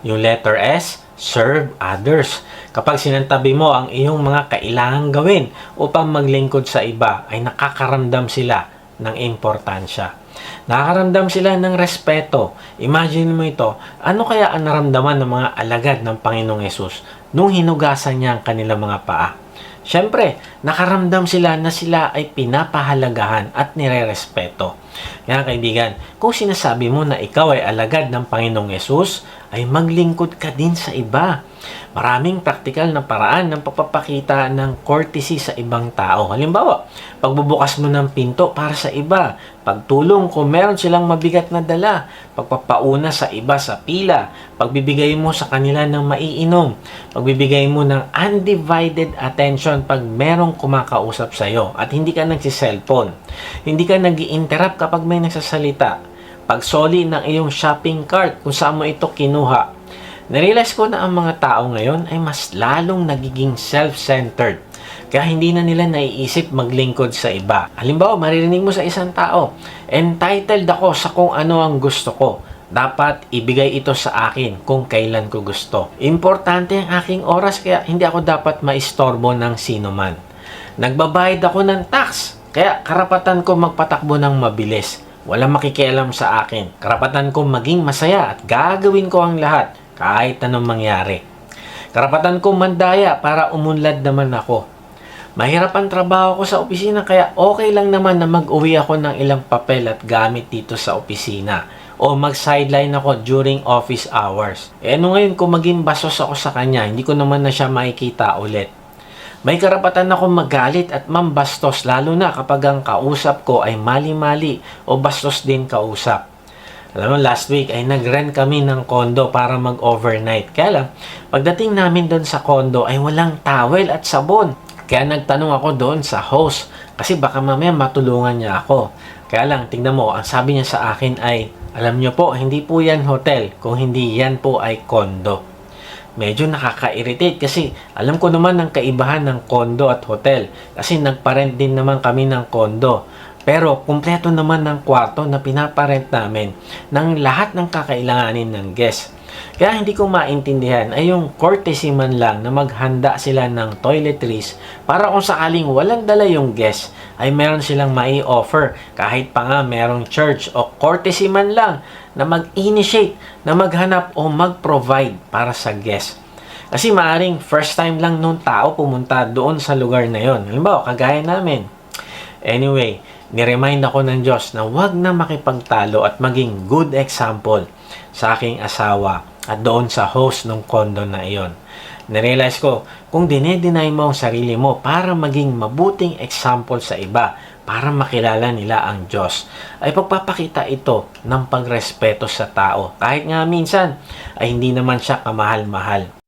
Yung letter S, serve others. Kapag sinantabi mo ang iyong mga kailangang gawin upang maglingkod sa iba, ay nakakaramdam sila ng importansya. Nakakaramdam sila ng respeto. Imagine mo ito, ano kaya ang naramdaman ng mga alagad ng Panginoong Yesus nung hinugasan niya ang kanilang mga paa? Siyempre, nakaramdam sila na sila ay pinapahalagahan at nirerespeto. Kaya kaibigan, kung sinasabi mo na ikaw ay alagad ng Panginoong Yesus, ay maglingkod ka din sa iba. Maraming praktikal na paraan ng pagpapakita ng courtesy sa ibang tao. Halimbawa, pagbubukas mo ng pinto para sa iba, pagtulong kung meron silang mabigat na dala, pagpapauna sa iba sa pila, pagbibigay mo sa kanila ng maiinom, pagbibigay mo ng undivided attention pag merong kumakausap sa iyo at hindi ka nagsiselfon. Hindi ka nag-i-interrupt kapag may nagsasalita. Pagsoli ng iyong shopping cart kung saan mo ito kinuha. Narealize ko na ang mga tao ngayon ay mas lalong nagiging self-centered. Kaya hindi na nila naiisip maglingkod sa iba. Halimbawa, maririnig mo sa isang tao, entitled ako sa kung ano ang gusto ko. Dapat ibigay ito sa akin kung kailan ko gusto. Importante ang aking oras kaya hindi ako dapat maistorbo ng sino man. Nagbabayad ako ng tax, kaya karapatan ko magpatakbo ng mabilis. Walang makikialam sa akin. Karapatan ko maging masaya at gagawin ko ang lahat kahit anong mangyari. Karapatan ko mandaya para umunlad naman ako. Mahirap ang trabaho ko sa opisina kaya okay lang naman na mag-uwi ako ng ilang papel at gamit dito sa opisina o mag-sideline ako during office hours. Ano ngayon kung maging bastos ako sa kanya, hindi ko naman na siya makikita ulit. May karapatan akong magalit at mambastos lalo na kapag ang kausap ko ay mali-mali o bastos din kausap. Alam mo, last week ay nag-rent kami ng condo para mag-overnight. Kaya lang, pagdating namin doon sa condo ay walang towel at sabon. Kaya nagtanong ako doon sa host kasi baka mamaya matulungan niya ako. Kaya lang, tingnan mo, ang sabi niya sa akin ay, alam niyo po, hindi po yan hotel kung hindi yan po ay condo. Medyo nakaka-irritate kasi alam ko naman ang kaibahan ng condo at hotel kasi nagparent din naman kami ng condo. Pero kumpleto naman ng kwarto na pinaparent namin ng lahat ng kakailanganin ng guest. Kaya hindi ko maintindihan ay yung courtesy man lang na maghanda sila ng toiletries para kung sakaling walang dala yung guest ay meron silang mai-offer kahit pa nga merong church o courtesy man lang na mag-initiate, na maghanap o mag-provide para sa guest. Kasi maaring first time lang nung tao pumunta doon sa lugar na yon. Halimbawa, kagaya namin. Anyway, niremind ako ng Diyos na huwag na makipagtalo at maging good example sa aking asawa at doon sa host ng condo na iyon. Narealize ko, kung dinedeny mo ang sarili mo para maging mabuting example sa iba, para makilala nila ang Diyos, ay pagpapakita ito ng pagrespeto sa tao. Kahit nga minsan, ay hindi naman siya kamahal-mahal.